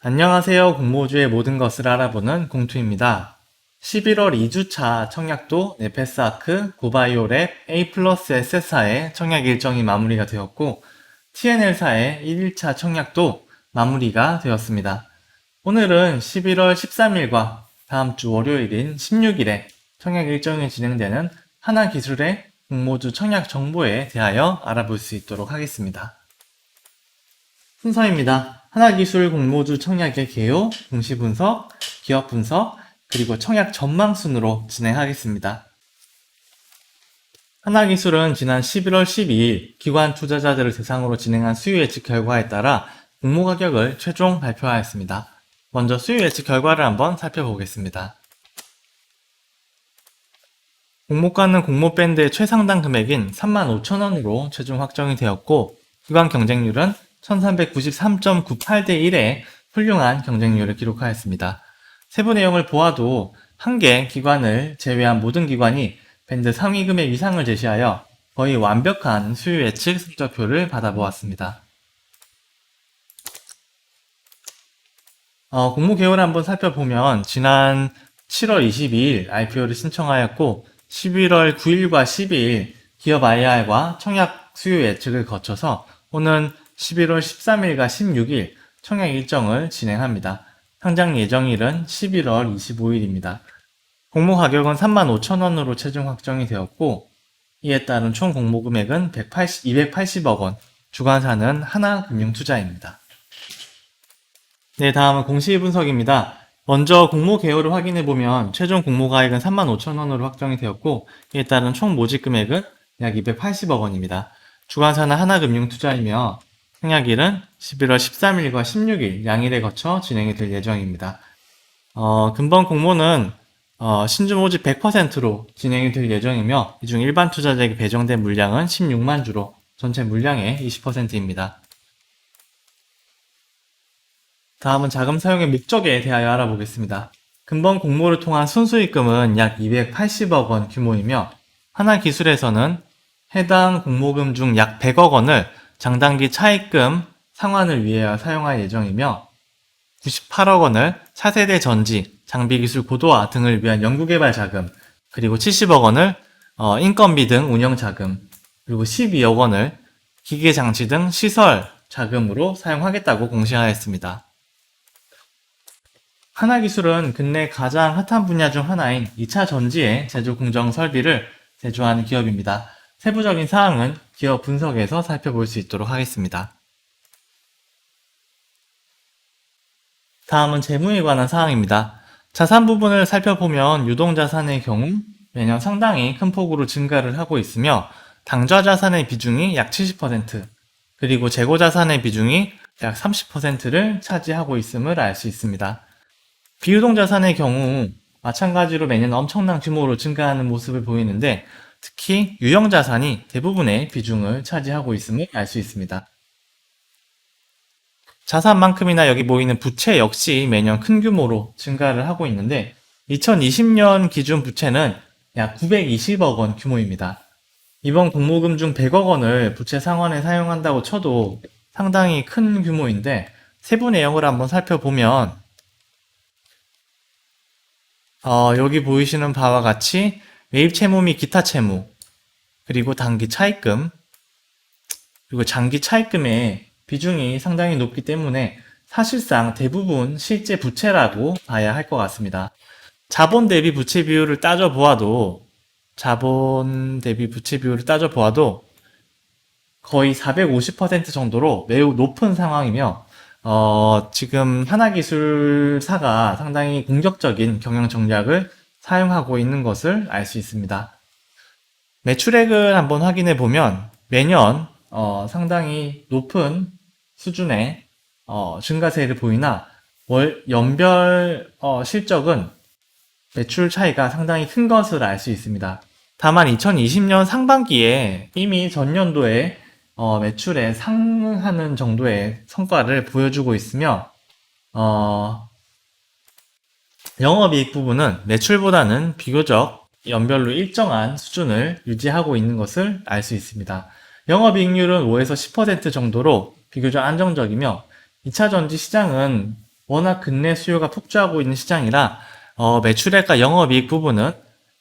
안녕하세요. 공모주의 모든 것을 알아보는 공투입니다. 11월 2주차 청약도 네페스아크, 고바이오랩, A 플러스 S사의 청약 일정이 마무리가 되었고 TNL사의 1일차 청약도 마무리가 되었습니다. 오늘은 11월 13일과 다음 주 월요일인 16일에 청약 일정이 진행되는 하나기술의 공모주 청약 정보에 대하여 알아볼 수 있도록 하겠습니다. 순서입니다. 하나기술 공모주 청약의 개요, 공시 분석, 기업 분석, 그리고 청약 전망 순으로 진행하겠습니다. 하나기술은 지난 11월 12일 기관 투자자들을 대상으로 진행한 수요 예측 결과에 따라 공모 가격을 최종 발표하였습니다. 먼저 수요 예측 결과를 한번 살펴보겠습니다. 공모가는 공모 밴드의 최상단 금액인 35,000원으로 최종 확정이 되었고 기관 경쟁률은 1393.98대 1의 훌륭한 경쟁률을 기록하였습니다. 세부 내용을 보아도 한 개 기관을 제외한 모든 기관이 밴드 상위 금액 이상을 제시하여 거의 완벽한 수요 예측 성적표를 받아보았습니다. 공모 개요를 한번 살펴보면 지난 7월 22일 IPO를 신청하였고 11월 9일과 12일 기업 IR과 청약 수요 예측을 거쳐서 오는 11월 13일과 16일 청약 일정을 진행합니다. 상장 예정일은 11월 25일입니다. 공모 가격은 35,000원으로 최종 확정이 되었고 이에 따른 총 공모 금액은 280억 원, 주관사는 하나금융투자입니다. 네, 다음은 공시 분석입니다. 먼저 공모 개요를 확인해보면 최종 공모 가액은 35,000원으로 확정이 되었고 이에 따른 총 모집 금액은 약 280억 원입니다. 주관사는 하나금융투자이며 청약일은 11월 13일과 16일 양일에 거쳐 진행이 될 예정입니다. 금번 공모는 신주 모집 100%로 진행이 될 예정이며 이 중 일반 투자자에게 배정된 물량은 16만 주로 전체 물량의 20%입니다. 다음은 자금 사용의 목적에 대하여 알아보겠습니다. 금번 공모를 통한 순수입금은 약 280억 원 규모이며 하나기술에서는 해당 공모금 중 약 100억 원을 장단기 차입금 상환을 위해 사용할 예정이며 98억 원을 차세대 전지, 장비기술 고도화 등을 위한 연구개발 자금, 그리고 70억 원을 인건비 등 운영 자금, 그리고 12억 원을 기계장치 등 시설 자금으로 사용하겠다고 공시하였습니다. 하나기술은 근래 가장 핫한 분야 중 하나인 2차 전지의 제조 공정 설비를 제조하는 기업입니다. 세부적인 사항은 기업 분석에서 살펴볼 수 있도록 하겠습니다. 다음은 재무에 관한 사항입니다. 자산 부분을 살펴보면 유동자산의 경우 매년 상당히 큰 폭으로 증가를 하고 있으며 당좌자산의 비중이 약 70%, 그리고 재고자산의 비중이 약 30%를 차지하고 있음을 알 수 있습니다. 비유동자산의 경우 마찬가지로 매년 엄청난 규모로 증가하는 모습을 보이는데 특히 유형자산이 대부분의 비중을 차지하고 있음을 알 수 있습니다. 자산만큼이나 여기 보이는 부채 역시 매년 큰 규모로 증가를 하고 있는데 2020년 기준 부채는 약 920억 원 규모입니다. 이번 공모금 중 100억 원을 부채 상환에 사용한다고 쳐도 상당히 큰 규모인데 세부 내용을 한번 살펴보면 여기 보이시는 바와 같이 매입 채무 및 기타 채무, 그리고 단기 차입금, 그리고 장기 차입금의 비중이 상당히 높기 때문에 사실상 대부분 실제 부채라고 봐야 할 것 같습니다. 자본 대비 부채 비율을 따져보아도 거의 450% 정도로 매우 높은 상황이며 지금 하나기술사가 상당히 공격적인 경영 전략을 사용하고 있는 것을 알 수 있습니다. 매출액을 한번 확인해 보면 매년 상당히 높은 수준의 증가세를 보이나 연별 실적은 매출 차이가 상당히 큰 것을 알 수 있습니다. 다만 2020년 상반기에 이미 전년도에 매출에 상응하는 정도의 성과를 보여주고 있으며 영업이익 부분은 매출보다는 비교적 연별로 일정한 수준을 유지하고 있는 것을 알 수 있습니다. 영업이익률은 5에서 10% 정도로 비교적 안정적이며 2차 전지 시장은 워낙 근래 수요가 폭주하고 있는 시장이라 매출액과 영업이익 부분은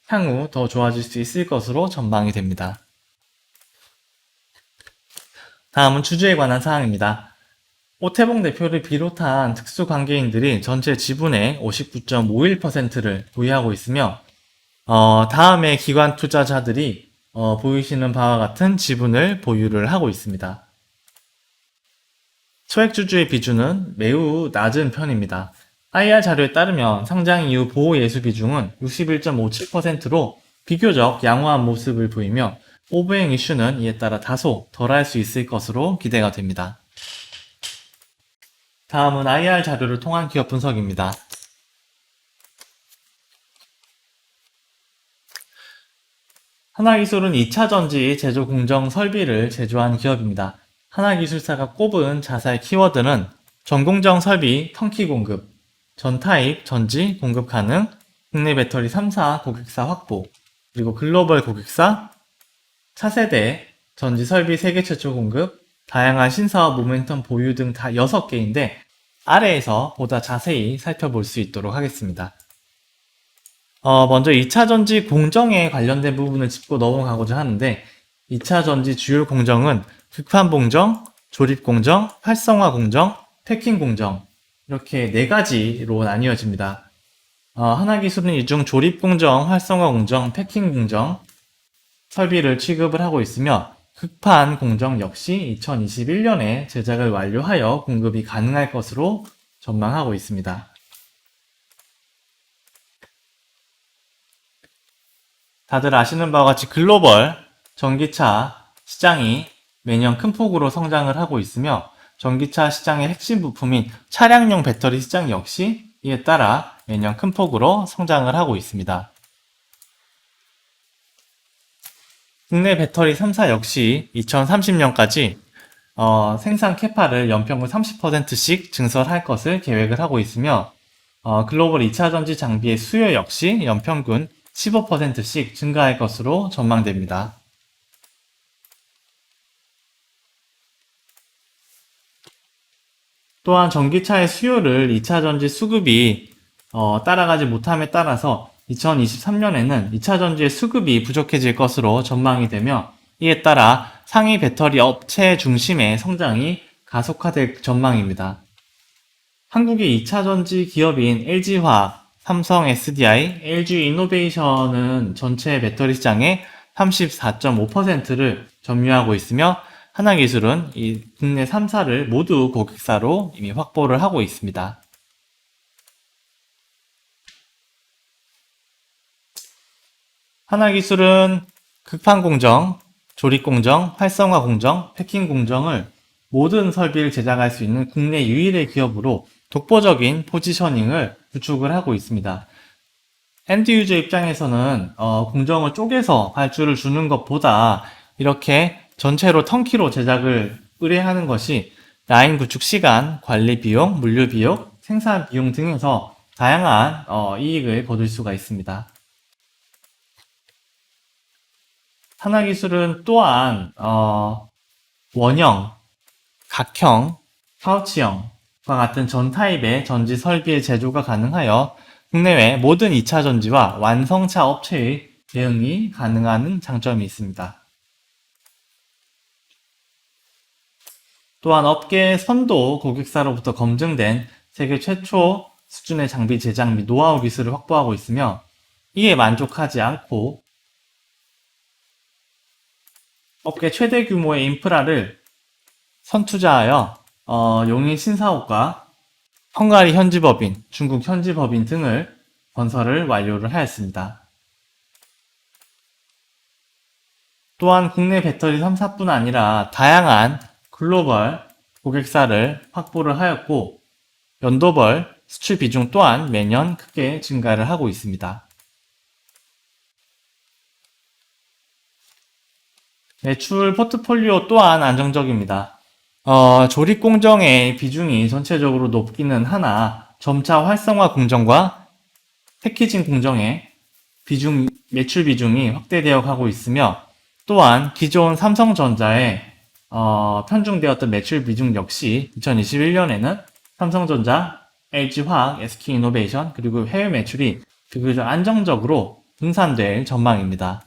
향후 더 좋아질 수 있을 것으로 전망이 됩니다. 다음은 주주에 관한 사항입니다. 오태봉 대표를 비롯한 특수관계인들이 전체 지분의 59.51%를 보유하고 있으며 다음에 기관 투자자들이 보이시는 바와 같은 지분을 보유를 하고 있습니다. 소액주주의 비중은 매우 낮은 편입니다. IR 자료에 따르면 상장 이후 보호예수 비중은 61.57%로 비교적 양호한 모습을 보이며 오브행 이슈는 이에 따라 다소 덜할 수 있을 것으로 기대가 됩니다. 다음은 IR 자료를 통한 기업 분석입니다. 하나기술은 2차전지 제조 공정 설비를 제조한 기업입니다. 하나기술사가 꼽은 자사의 키워드는 전공정 설비 턴키 공급, 전 타입 전지 공급 가능, 국내 배터리 3사 고객사 확보, 그리고 글로벌 고객사, 차세대, 전지 설비 세계 최초 공급, 다양한 신사업 모멘텀 보유 등 다 6개인데 아래에서 보다 자세히 살펴볼 수 있도록 하겠습니다. 먼저 2차전지 공정에 관련된 부분을 짚고 넘어가고자 하는데 2차전지 주요 공정은 극판 공정, 조립 공정, 활성화 공정, 패킹 공정 이렇게 4가지로 나뉘어집니다. 하나기술은 이 중 조립 공정, 활성화 공정, 패킹 공정 설비를 취급을 하고 있으며 극판 공정 역시 2021년에 제작을 완료하여 공급이 가능할 것으로 전망하고 있습니다. 다들 아시는 바와 같이 글로벌 전기차 시장이 매년 큰 폭으로 성장을 하고 있으며 전기차 시장의 핵심 부품인 차량용 배터리 시장 역시 이에 따라 매년 큰 폭으로 성장을 하고 있습니다. 국내 배터리 3사 역시 2030년까지 생산 캐파를 연평균 30%씩 증설할 것을 계획을 하고 있으며 글로벌 2차전지 장비의 수요 역시 연평균 15%씩 증가할 것으로 전망됩니다. 또한 전기차의 수요를 2차전지 수급이 따라가지 못함에 따라서 2023년에는 2차전지의 수급이 부족해질 것으로 전망이 되며 이에 따라 상위 배터리 업체 중심의 성장이 가속화될 전망입니다. 한국의 2차전지 기업인 LG화학, 삼성 SDI, LG 이노베이션은 전체 배터리 시장의 34.5%를 점유하고 있으며 하나기술은 이 국내 3사를 모두 고객사로 이미 확보를 하고 있습니다. 하나기술은 극판 공정, 조립 공정, 활성화 공정, 패킹 공정을 모든 설비를 제작할 수 있는 국내 유일의 기업으로 독보적인 포지셔닝을 구축을 하고 있습니다. 엔드 유저 입장에서는 공정을 쪼개서 발주를 주는 것보다 이렇게 전체로 턴키로 제작을 의뢰하는 것이 라인 구축 시간, 관리 비용, 물류 비용, 생산 비용 등에서 다양한 이익을 거둘 수가 있습니다. 하나기술은 또한 원형, 각형, 파우치형과 같은 전 타입의 전지 설비의 제조가 가능하여 국내외 모든 2차 전지와 완성차 업체의 대응이 가능한 장점이 있습니다. 또한 업계 선도 고객사로부터 검증된 세계 최초 수준의 장비 제작 및 노하우 기술을 확보하고 있으며 이에 만족하지 않고 업계 최대 규모의 인프라를 선투자하여 용인 신사옥과 헝가리 현지법인, 중국 현지법인 등을 건설을 완료를 하였습니다. 또한 국내 배터리 3사뿐 아니라 다양한 글로벌 고객사를 확보를 하였고 연도별 수출 비중 또한 매년 크게 증가를 하고 있습니다. 매출 포트폴리오 또한 안정적입니다. 조립 공정의 비중이 전체적으로 높기는 하나 점차 활성화 공정과 패키징 공정의 매출 비중이 확대되어 가고 있으며 또한 기존 삼성전자의 편중되었던 매출 비중 역시 2021년에는 삼성전자 LG화학, SK이노베이션, 그리고 해외 매출이 비교적 안정적으로 분산될 전망입니다.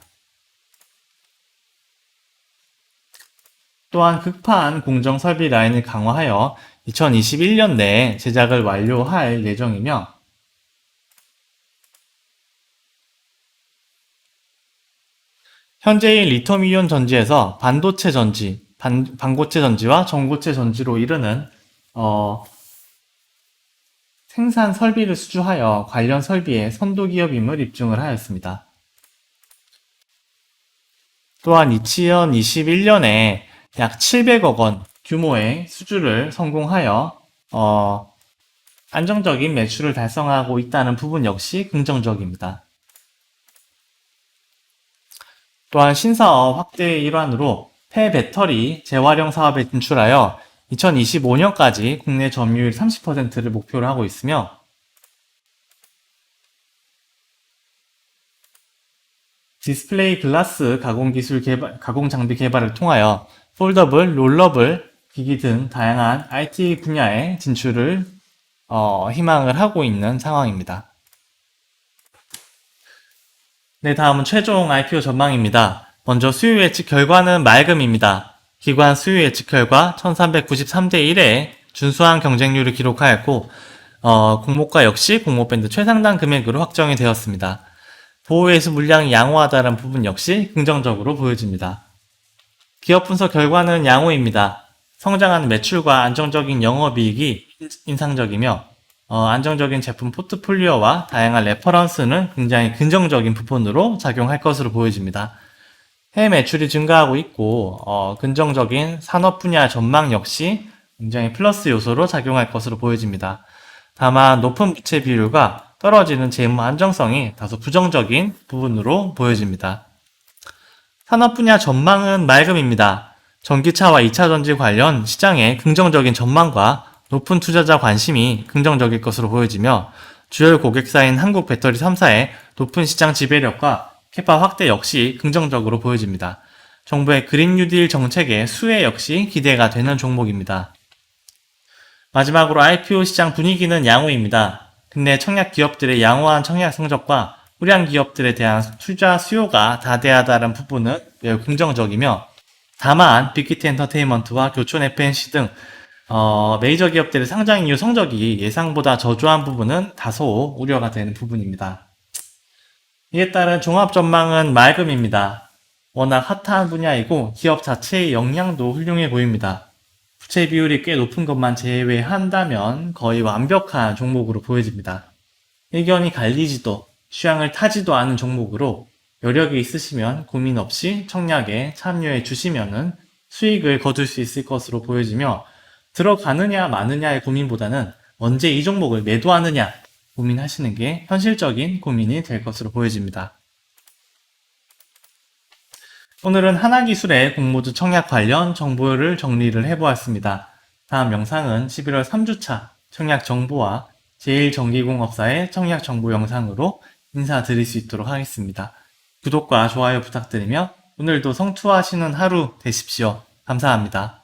또한 극판 공정 설비 라인을 강화하여 2021년 내에 제작을 완료할 예정이며 현재의 리튬이온 전지에서 반도체 전지, 반고체 전지와 전고체 전지로 이르는 생산 설비를 수주하여 관련 설비에 선도 기업임을 입증을 하였습니다. 또한 2021년에 약 700억 원 규모의 수주를 성공하여 안정적인 매출을 달성하고 있다는 부분 역시 긍정적입니다. 또한 신사업 확대의 일환으로 폐배터리 재활용 사업에 진출하여 2025년까지 국내 점유율 30%를 목표로 하고 있으며 디스플레이 글라스 가공 장비 개발을 통하여 폴더블, 롤러블 기기 등 다양한 IT 분야에 진출을 희망을 하고 있는 상황입니다. 네, 다음은 최종 IPO 전망입니다. 먼저 수요 예측 결과는 맑음입니다. 기관 수요 예측 결과 1393대 1에 준수한 경쟁률을 기록하였고 공모가 역시 공모밴드 최상단 금액으로 확정이 되었습니다. 보호회수 물량이 양호하다는 부분 역시 긍정적으로 보여집니다. 기업 분석 결과는 양호입니다. 성장하는 매출과 안정적인 영업이익이 인상적이며 안정적인 제품 포트폴리오와 다양한 레퍼런스는 굉장히 긍정적인 부분으로 작용할 것으로 보여집니다. 해외 매출이 증가하고 있고 긍정적인 산업 분야 전망 역시 굉장히 플러스 요소로 작용할 것으로 보여집니다. 다만 높은 부채 비율과 떨어지는 재무 안정성이 다소 부정적인 부분으로 보여집니다. 산업 분야 전망은 맑음입니다. 전기차와 2차 전지 관련 시장의 긍정적인 전망과 높은 투자자 관심이 긍정적일 것으로 보여지며 주요 고객사인 한국 배터리 3사의 높은 시장 지배력과 캐파 확대 역시 긍정적으로 보여집니다. 정부의 그린 뉴딜 정책의 수혜 역시 기대가 되는 종목입니다. 마지막으로 IPO 시장 분위기는 양호입니다. 국내 청약 기업들의 양호한 청약 성적과 우량 기업들에 대한 투자 수요가 다대하다는 부분은 매우 긍정적이며 다만 빅히트 엔터테인먼트와 교촌 FNC 등 메이저 기업들의 상장 이후 성적이 예상보다 저조한 부분은 다소 우려가 되는 부분입니다. 이에 따른 종합 전망은 맑음입니다. 워낙 핫한 분야이고 기업 자체의 역량도 훌륭해 보입니다. 부채 비율이 꽤 높은 것만 제외한다면 거의 완벽한 종목으로 보여집니다. 의견이 갈리지도 취향을 타지도 않은 종목으로 여력이 있으시면 고민 없이 청약에 참여해 주시면 수익을 거둘 수 있을 것으로 보여지며 들어가느냐 마느냐의 고민보다는 언제 이 종목을 매도하느냐 고민하시는 게 현실적인 고민이 될 것으로 보여집니다. 오늘은 하나기술의 공모주 청약 관련 정보를 정리를 해보았습니다. 다음 영상은 11월 3주차 청약 정보와 제1전기공업사의 청약 정보 영상으로 인사드릴 수 있도록 하겠습니다. 구독과 좋아요 부탁드리며 오늘도 성투하시는 하루 되십시오. 감사합니다.